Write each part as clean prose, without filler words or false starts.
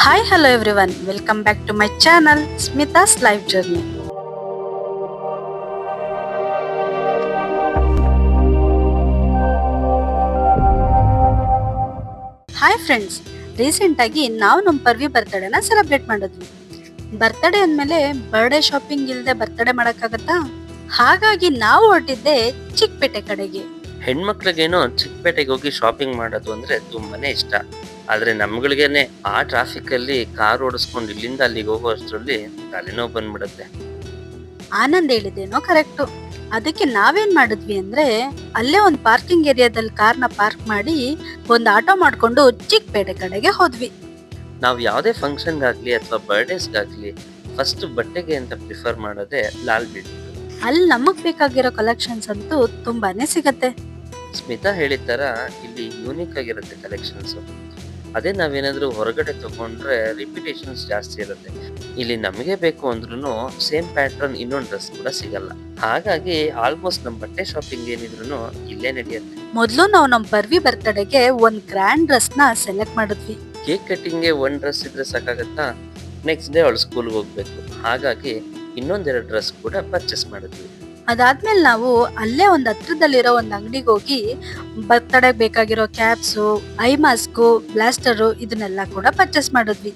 Hi, hello everyone. Welcome back to my channel, Smita's Life Journey. Hi friends, recent ಆಗಿ ನಾವು ನಮ್ಮ ಪರ್ವಿ ಬರ್ತ್ಡೇನ celebrate ಮಾಡಿದ್ವಿ. Birthday ಅಂದ್ಮೇಲೆ birthday shopping ಇಲ್ಲದೆ ಬರ್ತ್ಡೇ ಮಾಡಕ್ಕಾಗತ್ತಾ? ಹಾಗಾಗಿ ನಾವು ಹೊರಟಿದ್ದೆ ಚಿಕ್ಕಪೇಟೆ ಕಡೆಗೆ. ಹೆಣ್ಮಕ್ಳಿಗೇನೋ ಚಿಕ್ಕಪೇಟೆಗೆ ಹೋಗಿ ಶಾಪಿಂಗ್ ಮಾಡೋದು ಅಂದ್ರೆ ತುಂಬಾನೇ ಇಷ್ಟ. ಆದ್ರೆ ನಮ್ಗಳಿಗೇನೆ ಆ ಟ್ರಾಫಿಕ್ ಅಲ್ಲಿ ಕಾರ್ ಓಡಿಸ್ಕೊಂಡು ಇಲ್ಲಿಂದ ಅಲ್ಲಿಗೆ ಹೋಗೋ ಅಷ್ಟರಲ್ಲಿ ತಲೆನೋವು ಬಂದ್ಬಿಡುತ್ತೆ. ಆನಂದ್ ಹೇಳಿದ್ದೇನೋ ಕರೆಕ್ಟು. ಅದಕ್ಕೆ ನಾವೇನ್ ಮಾಡಿದ್ವಿ ಅಂದ್ರೆ ಅಲ್ಲೇ ಒಂದು ಪಾರ್ಕಿಂಗ್ ಏರಿಯಾದಲ್ಲಿ ಕಾರ್ನ ಪಾರ್ಕ್ ಮಾಡಿ ಒಂದು ಆಟೋ ಮಾಡ್ಕೊಂಡು ಚಿಕ್ಕಪೇಟೆ ಕಡೆಗೆ ಹೋದ್ವಿ. ನಾವು ಯಾವುದೇ ಫಂಕ್ಷನ್ಗಾಗ್ಲಿ ಅಥವಾ ಬರ್ಡೇಸ್ಗಾಗ್ಲಿ ಫಸ್ಟ್ ಬಟ್ಟೆಗೆ ಅಂತ ಪ್ರಿಫರ್ ಮಾಡೋದೇ ಲಾಲ್ ಬಿಲ್. ಅಲ್ಲಿ ನಮಗ್ ಬೇಕಾಗಿರೋ ಕಲೆಕ್ಷನ್ಸ್ ಅಂತೂ ತುಂಬಾನೇ ಸಿಗತ್ತೆ. ಸ್ಮಿತಾ ಹೇಳಿದ ತರ ಇಲ್ಲಿ ಯೂನಿಕ್ ಆಗಿರುತ್ತೆ ಕಲೆಕ್ಷನ್ಸ್. ಅದೇ ನಾವೇನಾದ್ರೂ ಹೊರಗಡೆ ತಗೊಂಡ್ರೆ ರಿಪಿಟೇಷನ್ಸ್ ಜಾಸ್ತಿ ಇರುತ್ತೆ. ಇಲ್ಲಿ ನಮಗೆ ಬೇಕು ಅಂದ್ರೂ ಸೇಮ್ ಪ್ಯಾಟರ್ನ್ ಇನ್ನೊಂದು ಡ್ರೆಸ್ ಕೂಡ ಸಿಗಲ್ಲ. ಹಾಗಾಗಿ ಆಲ್ಮೋಸ್ಟ್ ನಮ್ಮ ಬಟ್ಟೆ ಶಾಪಿಂಗ್ ಏನಿದ್ರು ಇಲ್ಲೇ ನಡೆಯುತ್ತೆ. ಮೊದ್ಲು ನಾವು ನಮ್ ಪರ್ವಿ ಬರ್ತಡೆಗೆ ಒಂದ್ ಗ್ರ್ಯಾಂಡ್ ಡ್ರೆಸ್ ನ ಸೆಲೆಕ್ಟ್ ಮಾಡಿದ್ವಿ. ಕೇಕ್ ಕಟ್ಟಿಂಗ್ಗೆ ಒಂದ್ ಡ್ರೆಸ್ ಇದ್ರೆ ಸಾಕಾಗತ್ತಾ? ನೆಕ್ಸ್ಟ್ ಡೇ ಅವಳು ಸ್ಕೂಲ್ಗೆ ಹೋಗ್ಬೇಕು. ಹಾಗಾಗಿ ಇನ್ನೊಂದೆರಡು ಡ್ರೆಸ್ ಕೂಡ ಪರ್ಚೇಸ್ ಮಾಡಿದ್ವಿ. ಅದಾದ್ಮೇಲೆ ನಾವು ಅಲ್ಲೇ ಒಂದ್ ಹತ್ರದಲ್ಲಿರೋ ಒಂದ್ ಅಂಗಡಿಗೆ ಹೋಗಿ ಬರ್ತಡೆ ಬೇಕಾಗಿರೋ ಕ್ಯಾಪ್ಸು, ಐ ಮಾಸ್ಕು, ಬ್ಲಾಸ್ಟರು ಇದನ್ನೆಲ್ಲ ಕೂಡ ಪರ್ಚೇಸ್ ಮಾಡಿದ್ವಿ.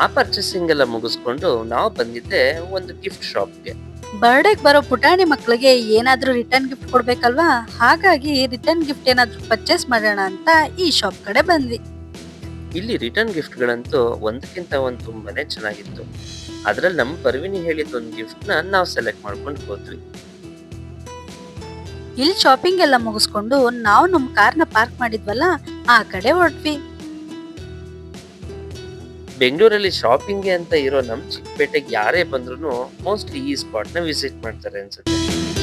ಆ ಪರ್ಚೇಸಿಂಗ್ ಎಲ್ಲ ಮುಗಿಸ್ಕೊಂಡು ನಾವು ಬಂದಿದ್ದೆ ಒಂದು ಗಿಫ್ಟ್ ಶಾಪ್ಗೆ. ಬರ್ಡೇಗ್ ಬರೋ ಪುಟಾಣಿ ಮಕ್ಳಿಗೆ ಏನಾದ್ರೂ ರಿಟರ್ನ್ ಗಿಫ್ಟ್ ಕೊಡ್ಬೇಕಲ್ವಾ, ಹಾಗಾಗಿ ರಿಟರ್ನ್ ಗಿಫ್ಟ್ ಏನಾದ್ರೂ ಪರ್ಚೇಸ್ ಮಾಡೋಣ ಅಂತ ಈ ಶಾಪ್ ಕಡೆ ಬಂದ್ವಿ. ಇಲ್ಲಿ ರಿಟರ್ನ್ ಗಿಫ್ಟ್ಗಳಂತೂ ಒಂದಕ್ಕಿಂತ ಒಂದು ತುಂಬಾನೇ ಚೆನ್ನಾಗಿತ್ತು. ಅದ್ರಲ್ಲಿ ನಮ್ಮ ಪರ್ವಿನಿ ಹೇಳಿದ ಒಂದು ಗಿಫ್ಟ್ ನಾವು ಸೆಲೆಕ್ಟ್ ಮಾಡ್ಕೊಂಡು ಹೋದ್ವಿ. ಇಲ್ಲಿ ಶಾಪಿಂಗ್ ಎಲ್ಲ ಮುಗಿಸ್ಕೊಂಡು ನಾವು ನಮ್ ಕಾರ್ನ ಪಾರ್ಕ್ ಮಾಡಿದ್ವಲ್ಲ ಆ ಕಡೆ ಹೊರಟ್ವಿ. ಬೆಂಗಳೂರಲ್ಲಿ ಶಾಪಿಂಗ್ಗೆ ಅಂತ ಇರೋ ನಮ್ ಚಿಕ್ಕಪೇಟೆಗೆ ಯಾರೇ ಬಂದ್ರು ಮೋಸ್ಟ್ಲಿ ಈ ಸ್ಪಾಟ್ ನ ವಿಸಿಟ್ ಮಾಡ್ತಾರೆ ಅನ್ಸುತ್ತೆ.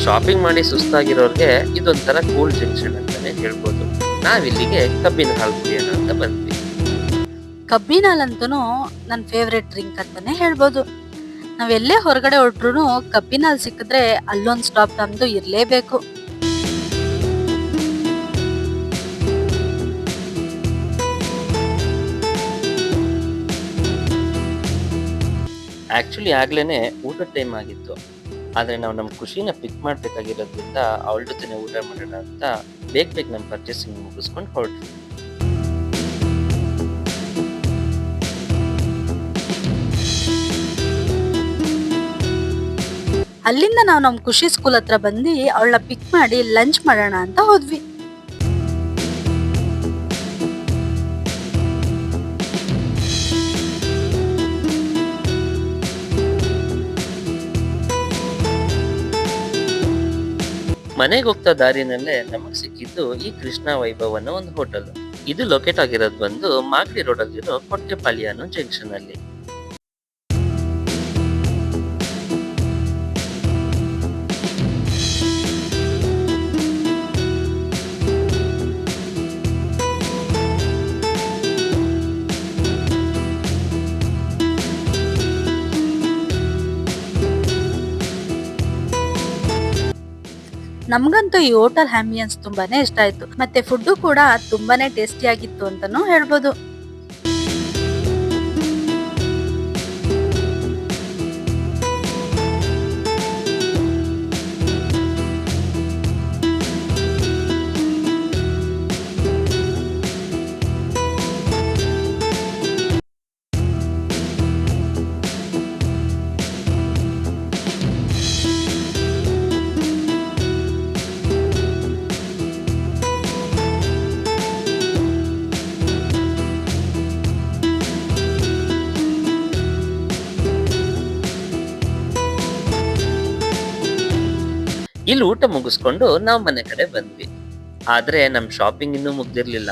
ಶಾಪಿಂಗ್ ಮಾಡಿ ಸುಸ್ತಾಗಿರೋರ್ಗೆ ಇದೊಂಥರ ಕೂಲ್ ಜಂಕ್ಷನ್ ಅಂತಾನೆ ಹೇಳ್ಬೋದು. ನಾವಿಲ್ಲಿಗೆ ಕಬ್ಬಿನ ಹಾಲು ಕುಡಿಯೋಣ ಅಂತ ಬಂದ್ವಿ. ಕಬ್ಬಿನ ಹಾಲಂತೂ ನನ್ ಫೇವ್ರೆಟ್ ಡ್ರಿಂಕ್ ಅಂತಾನೆ ಹೇಳ್ಬೋದು. ನಾವೆಲ್ಲೇ ಹೊರಗಡೆ ಹೊರಟ್ರು ಕಬ್ಬಿನ ಹಾಲು ಸಿಕ್ಕಿದ್ರೆ ಅಲ್ಲೊಂದ್ ಸ್ಟಾಪ್ ನಮ್ದು ಇರ್ಲೇಬೇಕು. ಆಕ್ಚುಲಿ ಆಗ್ಲೇನೆ ಊಟದ ಟೈಮ್ ಆಗಿತ್ತು. ಆದ್ರೆ ನಾವು ನಮ್ ಖುಷಿನ ಪಿಕ್ ಮಾಡ್ಬೇಕಾಗಿರೋದ್ರಿಂದ ಅವಳ ಜೊತೆನೆ ಊಟ ಮಾಡೋಣ ಅಂತ ಬೇಗ ನಮ್ ಪರ್ಚೇಸಿಂಗ್ ಮುಗಿಸ್ಕೊಂಡು ಹೊರಟ್ವಿ. ಅಲ್ಲಿಂದ ನಾವು ನಮ್ ಖುಷಿ ಸ್ಕೂಲ್ ಹತ್ರ ಬಂದು ಅವಳನ್ನ ಪಿಕ್ ಮಾಡಿ ಲಂಚ್ ಮಾಡೋಣ ಅಂತ ಹೋದ್ವಿ. ಮನೆಗೆ ಹೋಗ್ತಾ ದಾರಿನಲ್ಲೇ ನಮಗ್ ಸಿಕ್ಕಿದ್ದು ಈ ಕೃಷ್ಣ ವೈಭವ್ ಅನ್ನೋ ಒಂದು ಹೋಟೆಲ್. ಇದು ಲೊಕೇಟ್ ಆಗಿರೋದು ಬಂದು ಮಾಗಡಿ ರೋಡ್ ಅಲ್ಲಿರೋ ಕೊಟ್ಟೆಪಾಳ್ಯ ಅನ್ನೋ ಜಂಕ್ಷನ್ ಅಲ್ಲಿ. ನಮ್ಗಂತೂ ಈ ಹೋಟೆಲ್ ಆಂಬಿಯನ್ಸ್ ತುಂಬಾನೇ ಇಷ್ಟ ಆಯ್ತು. ಮತ್ತೆ ಫುಡ್ ಕೂಡ ತುಂಬಾನೇ ಟೇಸ್ಟಿ ಆಗಿತ್ತು ಅಂತಾನೂ ಹೇಳ್ಬೋದು. ಇಲ್ಲಿ ಊಟ ಮುಗಿಸ್ಕೊಂಡು ನಾವು ಮನೆ ಕಡೆ ಬಂದ್ವಿ. ಆದ್ರೆ ನಮ್ ಶಾಪಿಂಗ್ ಇನ್ನೂ ಮುಗ್ದಿರ್ಲಿಲ್ಲ.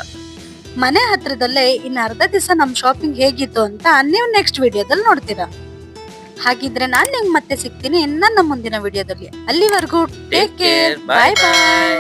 ಮನೆ ಹತ್ರದಲ್ಲೇ ಇನ್ನು ಅರ್ಧ ದಿವಸ ನಮ್ ಶಾಪಿಂಗ್ ಹೇಗಿತ್ತು ಅಂತ ನೀವು ನೆಕ್ಸ್ಟ್ ವಿಡಿಯೋದಲ್ಲಿ ನೋಡ್ತೀರಾ. ಹಾಗಿದ್ರೆ ನಾನ್ ನಿಮ್ಗೆ ಮತ್ತೆ ಸಿಗ್ತೀನಿ ನನ್ನ ಮುಂದಿನ ವಿಡಿಯೋದಲ್ಲಿ. ಅಲ್ಲಿವರೆಗೂ ಟೇಕ್ ಕೇರ್, ಬಾಯ್ ಬಾಯ್.